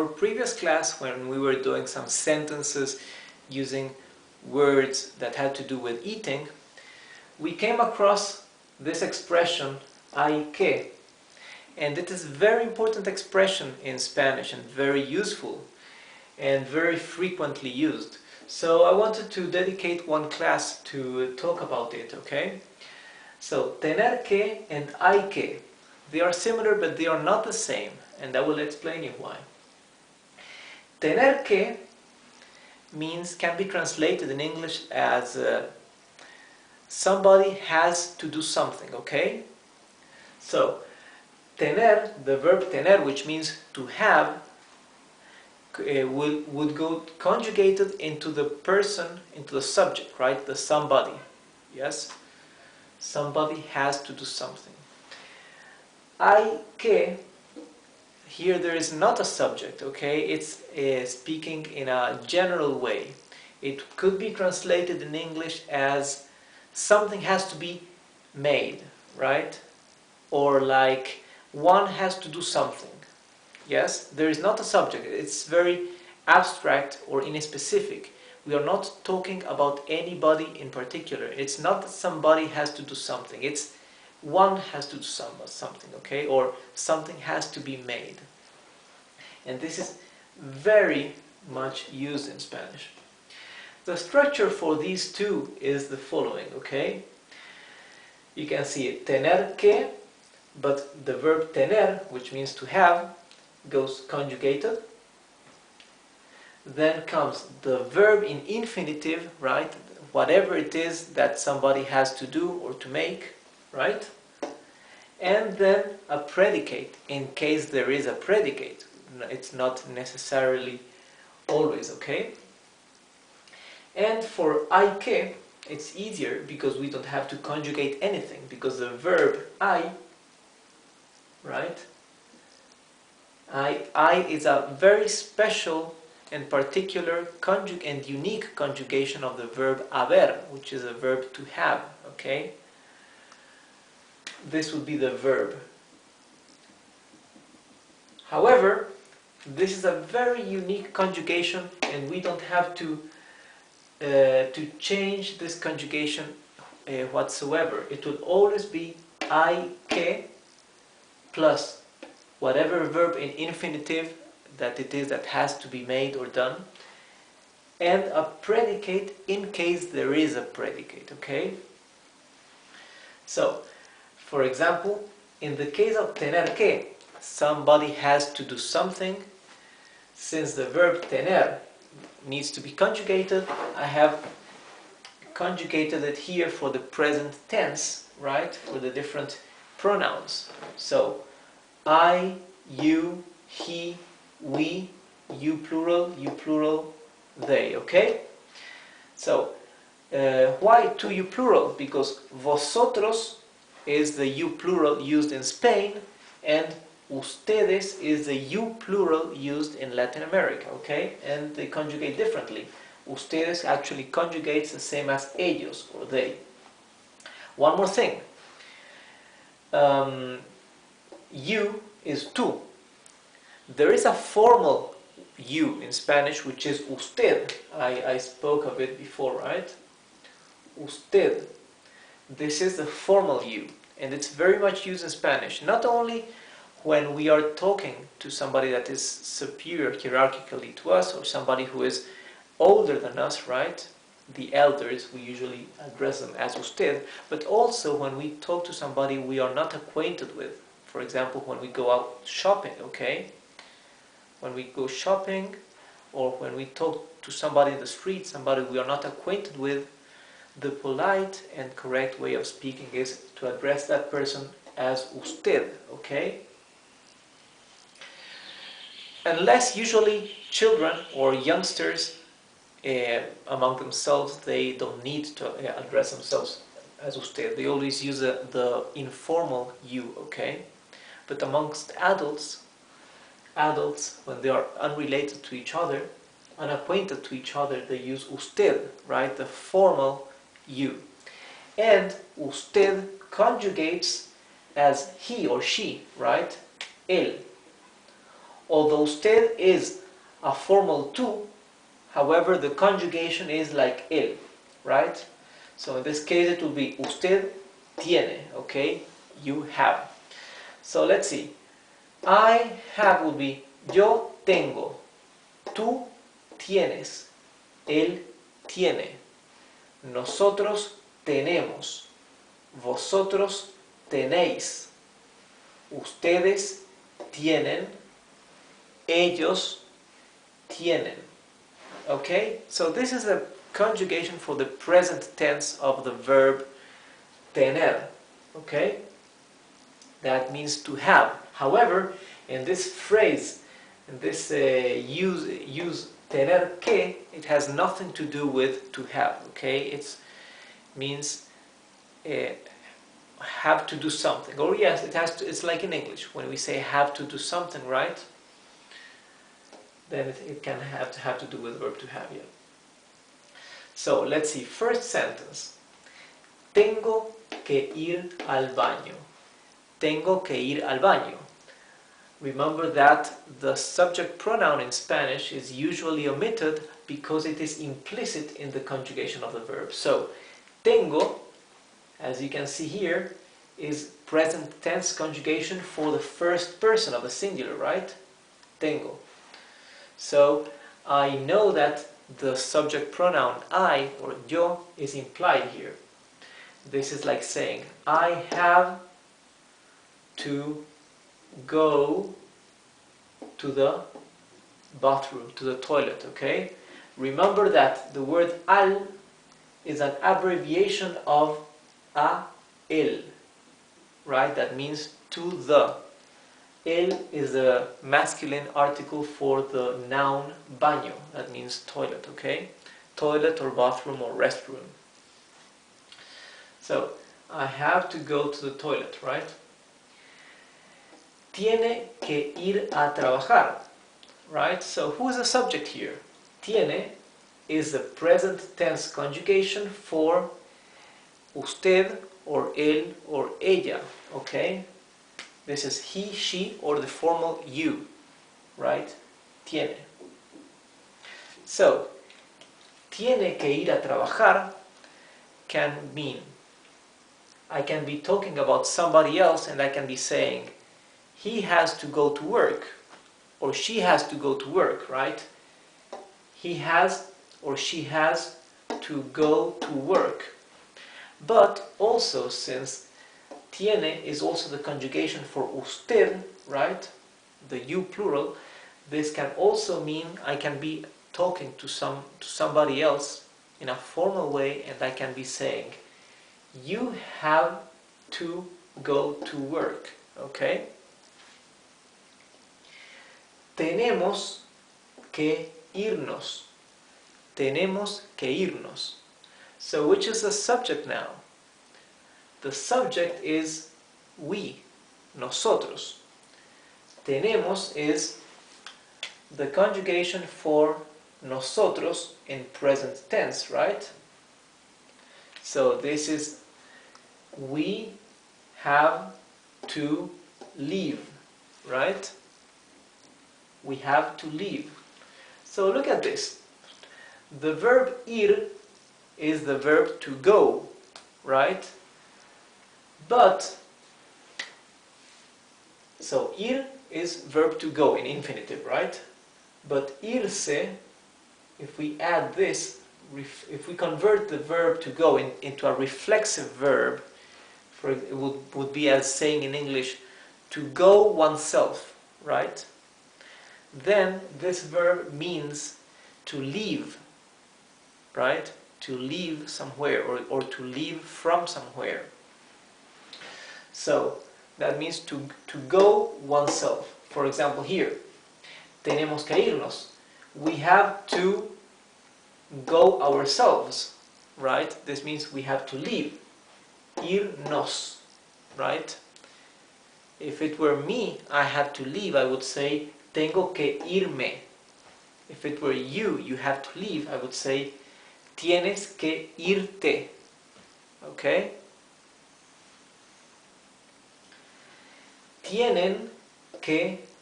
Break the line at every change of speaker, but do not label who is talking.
Our previous class, when we were doing some sentences using words that had to do with eating, we came across this expression hay que, and it is a very important expression in Spanish and very useful and very frequently used. So I wanted to dedicate one class to talk about it, okay? So tener que and hay que, they are similar but they are not the same, and I will explain you why. Tener que can be translated in English as somebody has to do something, okay? So tener, the verb tener, which means to have, would go conjugated into the person, into the subject, right? The somebody. Yes? Somebody has to do something. Hay que, here there is not a subject, okay? It's speaking in a general way. It could be translated in English as something has to be made, right? Or like one has to do something. Yes, there is not a subject. It's very abstract or inspecific. We are not talking about anybody in particular. It's not that somebody has to do something. It's one has to do something, okay? Or something has to be made. And this is very much used in Spanish. The structure for these two is the following, okay? You can see it, tener que, but the verb tener, which means to have, goes conjugated. Then comes the verb in infinitive, right? Whatever it is that somebody has to do or to make, right? And then a predicate, in case there is a predicate. It's not necessarily always, okay? And for hay que, it's easier because we don't have to conjugate anything, because the verb hay, right? I is a very special and particular and unique conjugation of the verb haber, which is a verb to have, okay? This would be the verb. However, this is a very unique conjugation, and we don't have to change this conjugation whatsoever. It will always be hay que plus whatever verb in infinitive that it is that has to be made or done, and a predicate in case there is a predicate, okay? So, for example, in the case of tener que, somebody has to do something. Since the verb tener needs to be conjugated, I have conjugated it here for the present tense, right? For the different pronouns. So, I, you, he, we, you plural, they, okay? So, why to you plural? Because vosotros is the you plural used in Spain, and ustedes is the you plural used in Latin America, okay? And they conjugate differently. Ustedes actually conjugates the same as ellos, or they. One more thing. You is tú. There is a formal you in Spanish, which is usted. I spoke of it before, right? Usted. This is the formal you, and it's very much used in Spanish. Not only when we are talking to somebody that is superior hierarchically to us, or somebody who is older than us, right? The elders, we usually address them as usted, but also when we talk to somebody we are not acquainted with. For example, when we go out shopping, okay? When we go shopping, or when we talk to somebody in the street, somebody we are not acquainted with, the polite and correct way of speaking is to address that person as usted, okay? Unless usually children or youngsters among themselves, they don't need to address themselves as usted. They always use the informal you, okay? But amongst adults, when they are unrelated to each other, unacquainted to each other, they use usted, right? The formal you. And usted conjugates as he or she, right? Él. Although usted is a formal tú, however, the conjugation is like él, right? So in this case, it will be usted tiene, okay? You have. So let's see. I have will be yo tengo, tú tienes, él tiene, nosotros tenemos, vosotros tenéis, ustedes tienen, ellos tienen. Okay? So this is a conjugation for the present tense of the verb tener. Okay? That means to have. However, in this phrase, in this use tener que, it has nothing to do with to have. Okay? It means have to do something. Or yes, it has to. It's like in English when we say have to do something, right? Then it can have to do with verb to have. Yeah. So let's see. First sentence. Tengo que ir al baño. Tengo que ir al baño. Remember that the subject pronoun in Spanish is usually omitted because it is implicit in the conjugation of the verb. So, tengo, as you can see here, is present tense conjugation for the first person of the singular, right? Tengo. So, I know that the subject pronoun I or yo is implied here. This is like saying, I have to go to the bathroom, to the toilet, okay? Remember that the word al is an abbreviation of a el, right? That means to the. El is the masculine article for the noun baño, that means toilet, okay? Toilet or bathroom or restroom. So, I have to go to the toilet, right? Tiene que ir a trabajar, right? So who is the subject here? Tiene is the present tense conjugation for usted or él or ella, okay? This is he, she, or the formal you, right? Tiene. So, tiene que ir a trabajar can mean I can be talking about somebody else and I can be saying he has to go to work or she has to go to work, right? He has or she has to go to work. But also, since tiene is also the conjugation for usted, right? The you plural, this can also mean I can be talking to somebody else in a formal way and I can be saying you have to go to work, okay? Tenemos que irnos. Tenemos que irnos. So which is the subject now? The subject is we, nosotros. Tenemos is the conjugation for nosotros in present tense, right? So this is we have to leave, right? We have to leave. So look at this. The verb ir is the verb to go, right? But, so ir is verb to go in infinitive, right? But irse, if we add this, if we convert the verb to go into a reflexive verb, it would be as saying in English, to go oneself, right? Then this verb means to leave, right? To leave somewhere or to leave from somewhere. So that means to go oneself. For example, here, tenemos que irnos. We have to go ourselves, right? This means we have to leave. Irnos, right? If it were me, I had to leave, I would say tengo que irme. If it were you have to leave, I would say tienes que irte. Okay? Tienen que